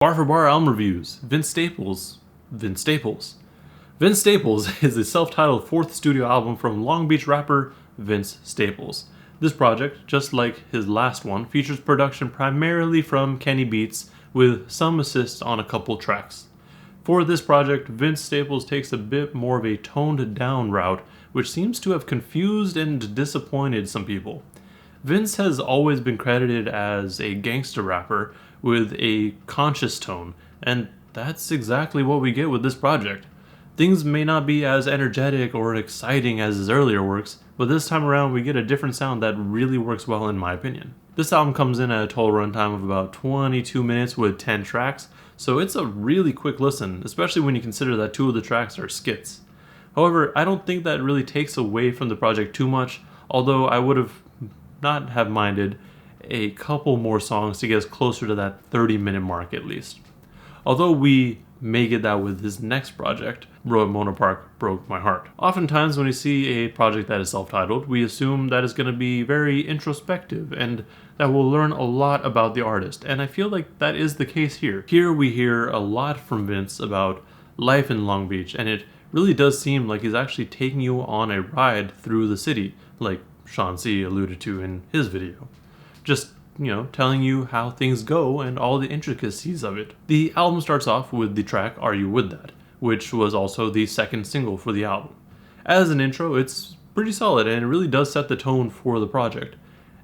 Bar for Bar album reviews. Vince Staples. Vince Staples is a self-titled fourth studio album from Long Beach rapper Vince Staples. This project, just like his last one, features production primarily from Kenny Beats with some assists on a couple tracks. For this project, Vince Staples takes a bit more of a toned down route, which seems to have confused and disappointed some people. Vince has always been credited as a gangster rapper with a conscious tone, and that's exactly what we get with this project. Things may not be as energetic or exciting as his earlier works, but this time around we get a different sound that really works well in my opinion. This album comes in at a total runtime of about 22 minutes with 10 tracks, so it's a really quick listen, especially when you consider that 2 of the tracks are skits. However, I don't think that really takes away from the project too much, although I would have not have minded a couple more songs to get us closer to that 30-minute mark at least. Although we may get that with his next project, Road Mono Park Broke My Heart. Oftentimes when we see a project that is self-titled, we assume that it's going to be very introspective and that we'll learn a lot about the artist, and I feel like that is the case here. Here we hear a lot from Vince about life in Long Beach, and it really does seem like he's actually taking you on a ride through the city, like Sean C. alluded to in his video. Just, telling you how things go and all the intricacies of it. The album starts off with the track Are You With That, which was also the second single for the album. As an intro, it's pretty solid and it really does set the tone for the project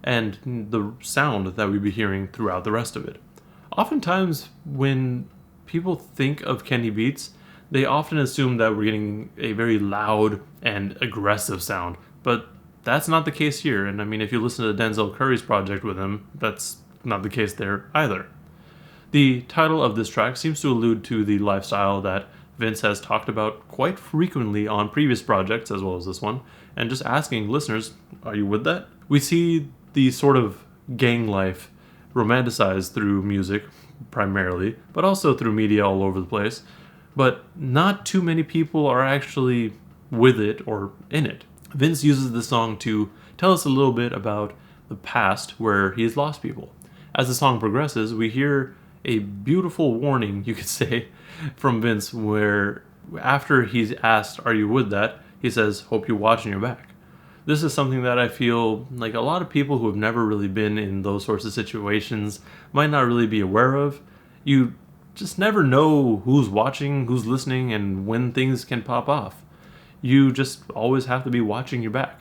and the sound that we'll be hearing throughout the rest of it. Oftentimes, when people think of Kenny Beats, they often assume that we're getting a very loud and aggressive sound, but that's not the case here, and I mean, if you listen to Denzel Curry's project with him, that's not the case there either. The title of this track seems to allude to the lifestyle that Vince has talked about quite frequently on previous projects as well as this one, and just asking listeners, are you with that? We see the sort of gang life romanticized through music primarily, but also through media all over the place, but not too many people are actually with it or in it. Vince uses the song to tell us a little bit about the past where he's lost people. As the song progresses, we hear a beautiful warning, you could say, from Vince where after he's asked, are you with that? He says, hope you're watching your back. This is something that I feel like a lot of people who have never really been in those sorts of situations might not really be aware of. You just never know who's watching, who's listening, and when things can pop off. You just always have to be watching your back.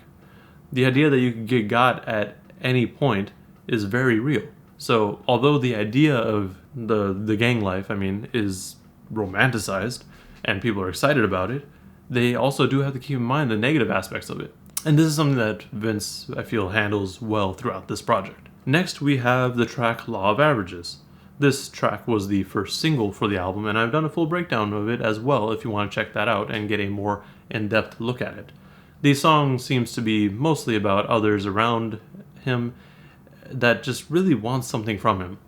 The idea that you can get got at any point is very real. So although the idea of the gang life, is romanticized and people are excited about it, they also do have to keep in mind the negative aspects of it. And this is something that Vince, I feel, handles well throughout this project. Next, we have the track Law of Averages. This track was the first single for the album, and I've done a full breakdown of it as well if you want to check that out and get a more in-depth look at it. The song seems to be mostly about others around him that just really want something from him.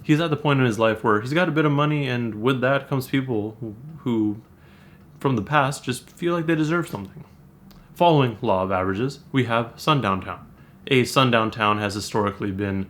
He's at the point in his life where he's got a bit of money, and with that comes people who from the past just feel like they deserve something. Following Law of Averages, we have Sundown Town. A sundown town has historically been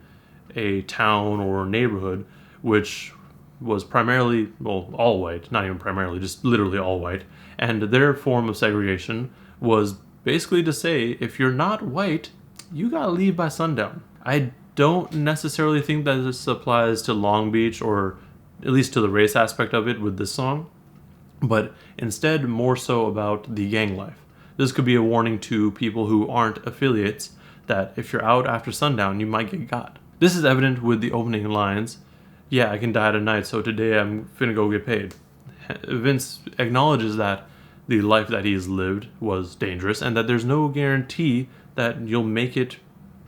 a town or neighborhood which was primarily, all white, not even primarily, just literally all white, and their form of segregation was basically to say, if you're not white, you gotta leave by sundown. I don't necessarily think that this applies to Long Beach, or at least to the race aspect of it with this song, but instead more so about the gang life. This could be a warning to people who aren't affiliates that if you're out after sundown, you might get got. This is evident with the opening lines, yeah, I can die tonight, so today I'm finna go get paid. Vince acknowledges that the life that he's lived was dangerous and that there's no guarantee that you'll make it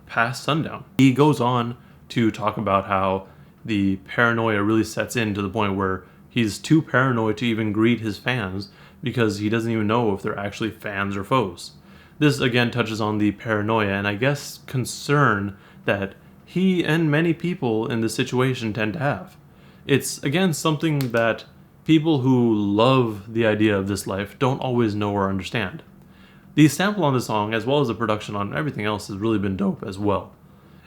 past sundown. He goes on to talk about how the paranoia really sets in to the point where he's too paranoid to even greet his fans because he doesn't even know if they're actually fans or foes. This again touches on the paranoia and I guess concern that he and many people in this situation tend to have. It's again something that people who love the idea of this life don't always know or understand. The sample on the song, as well as the production on everything else, has really been dope as well.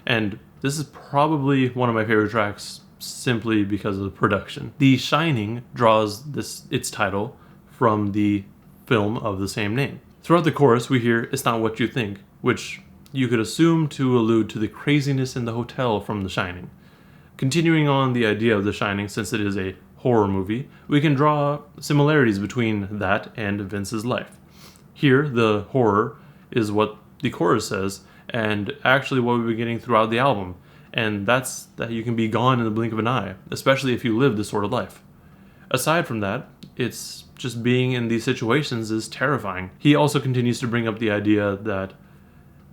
And this is probably one of my favorite tracks simply because of the production. The Shining draws its title from the film of the same name. Throughout the chorus, we hear "It's not what you think," which you could assume to allude to the craziness in the hotel from The Shining. Continuing on the idea of The Shining, since it is a horror movie, we can draw similarities between that and Vince's life. Here, the horror is what the chorus says, and actually what we've been getting throughout the album, and that's that you can be gone in the blink of an eye, especially if you live this sort of life. Aside from that, it's just being in these situations is terrifying. He also continues to bring up the idea that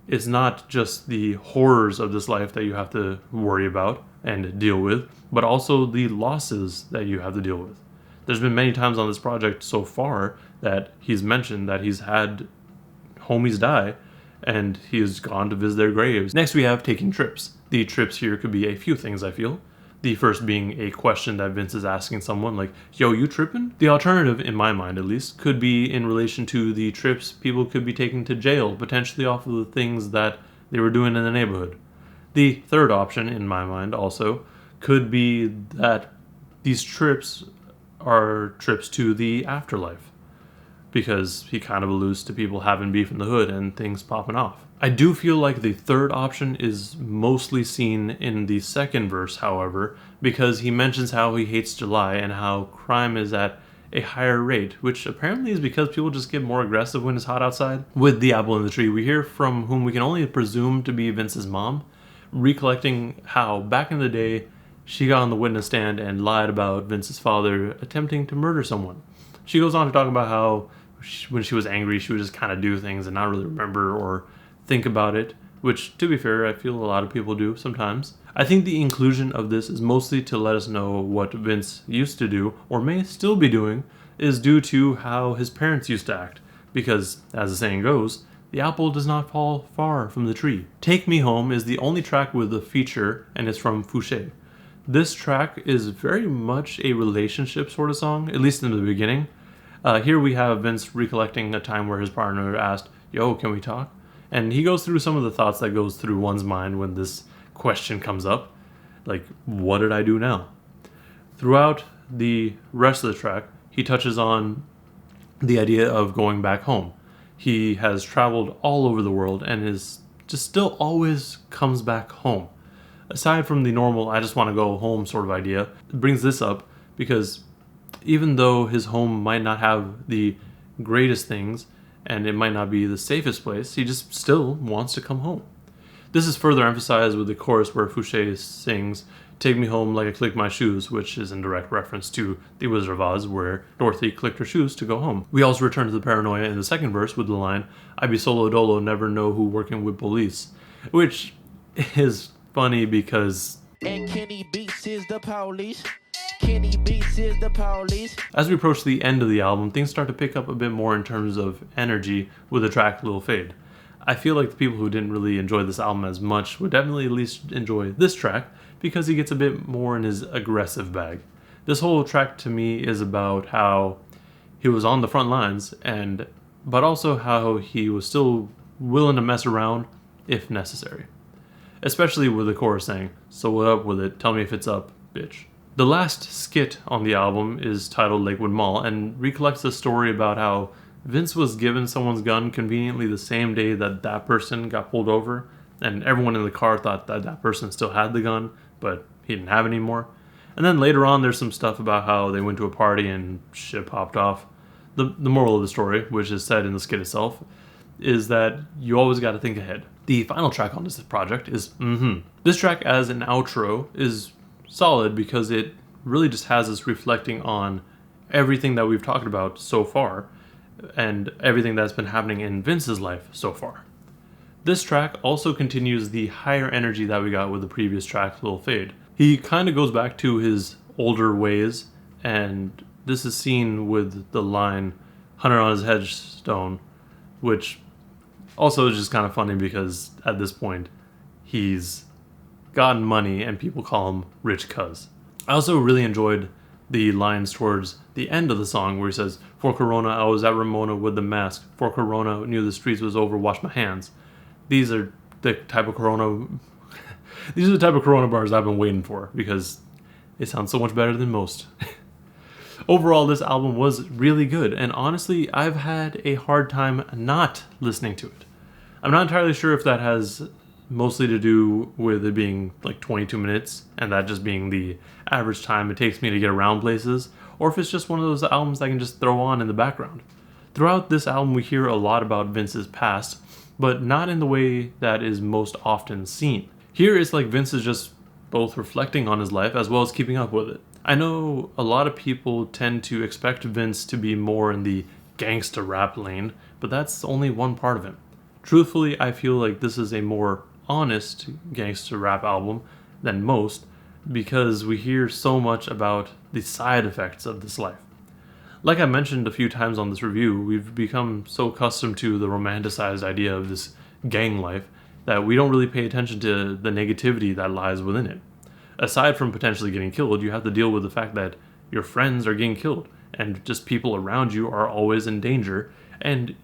it's not just the horrors of this life that you have to worry about and deal with, but also the losses that you have to deal with. There's been many times on this project so far that he's mentioned that he's had homies die and he's gone to visit their graves. Next, we have taking trips. The trips here could be a few things, I feel. The first being a question that Vince is asking someone, like, "Yo, you tripping?" The alternative, in my mind at least, could be in relation to the trips people could be taking to jail, potentially off of the things that they were doing in the neighborhood. The third option, in my mind, also, could be that these trips are trips to the afterlife, because he kind of alludes to people having beef in the hood and things popping off. I do feel like the third option is mostly seen in the second verse, however, because he mentions how he hates July and how crime is at a higher rate, which apparently is because people just get more aggressive when it's hot outside. With the apple in the tree, we hear from whom we can only presume to be Vince's mom, recollecting how back in the day she got on the witness stand and lied about Vince's father attempting to murder someone. She goes on to talk about how when she was angry, she would just kind of do things and not really remember or think about it, which, to be fair, I feel a lot of people do sometimes. I think the inclusion of this is mostly to let us know what Vince used to do, or may still be doing, is due to how his parents used to act, because, as the saying goes, the apple does not fall far from the tree. Take Me Home is the only track with a feature, and it's from Fouché. This track is very much a relationship sort of song, at least in the beginning. Here we have Vince recollecting a time where his partner asked, "Yo, can we talk?" And he goes through some of the thoughts that goes through one's mind when this question comes up. Like, what did I do now? Throughout the rest of the track, he touches on the idea of going back home. He has traveled all over the world and is just still always comes back home. Aside from the normal, I just want to go home sort of idea, it brings this up because even though his home might not have the greatest things, and it might not be the safest place, he just still wants to come home. This is further emphasized with the chorus where Fouché sings, "Take me home like I click my shoes," which is in direct reference to The Wizard of Oz, where Dorothy clicked her shoes to go home. We also return to the paranoia in the second verse with the line, "I be solo dolo, never know who working with police," which is funny because And Kenny Beats is the police. Kenny Beats is the police. as we approach the end of the album, things start to pick up a bit more in terms of energy with the track Lil Fade. I feel like the people who didn't really enjoy this album as much would definitely at least enjoy this track because he gets a bit more in his aggressive bag. This whole track to me is about how he was on the front lines but also how he was still willing to mess around if necessary. Especially with the chorus saying, "So what up with it? Tell me if it's up, bitch." The last skit on the album is titled Lakewood Mall and recollects a story about how Vince was given someone's gun conveniently the same day that that person got pulled over, and everyone in the car thought that that person still had the gun, but he didn't have it anymore. And then later on there's some stuff about how they went to a party and shit popped off. The moral of the story, which is said in the skit itself, is that you always got to think ahead. The final track on this project is This track as an outro is solid because it really just has us reflecting on everything that we've talked about so far and everything that's been happening in Vince's life so far. This track also continues the higher energy that we got with the previous track, Lil Fade. He kind of goes back to his older ways, and this is seen with the line 100 on his headstone, which also is just kind of funny because at this point he's gotten money and people call him Rich Cuz. I also really enjoyed the lines towards the end of the song where he says, "For Corona, I was at Ramona with the mask. For Corona, knew the streets was over, washed my hands." These are the type of Corona bars I've been waiting for because It sounds so much better than most. Overall, this album was really good, and honestly, I've had a hard time not listening to it. I'm not entirely sure if that has mostly to do with it being like 22 minutes, and that just being the average time it takes me to get around places, or if it's just one of those albums I can just throw on in the background. Throughout this album, we hear a lot about Vince's past, but not in the way that is most often seen. Here it's like Vince is just both reflecting on his life as well as keeping up with it. I know a lot of people tend to expect Vince to be more in the gangsta rap lane, but that's only one part of him. Truthfully, I feel like this is a more honest gangsta rap album than most because we hear so much about the side effects of this life. Like I mentioned a few times on this review, we've become so accustomed to the romanticized idea of this gang life that we don't really pay attention to the negativity that lies within it. Aside from potentially getting killed, you have to deal with the fact that your friends are getting killed and just people around you are always in danger and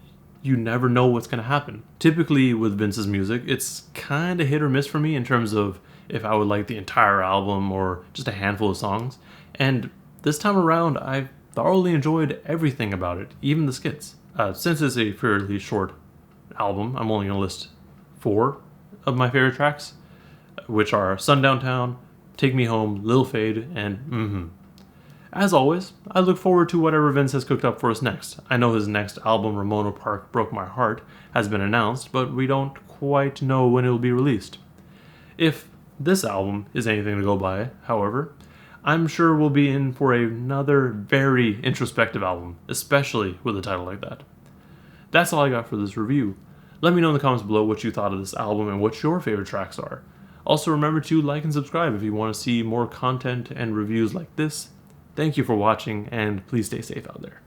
you never know what's going to happen. Typically with Vince's music, it's kind of hit or miss for me in terms of if I would like the entire album or just a handful of songs. And this time around, I thoroughly enjoyed everything about it, even the skits. Since it's a fairly short album, I'm only going to list 4 of my favorite tracks, which are Sundown Town, Take Me Home, Lil Fade, and As always, I look forward to whatever Vince has cooked up for us next. I know his next album, Ramona Park Broke My Heart, has been announced, but we don't quite know when it will be released. If this album is anything to go by, however, I'm sure we'll be in for another very introspective album, especially with a title like that. That's all I got for this review. Let me know in the comments below what you thought of this album and what your favorite tracks are. Also remember to like and subscribe if you want to see more content and reviews like this. Thank you for watching, and please stay safe out there.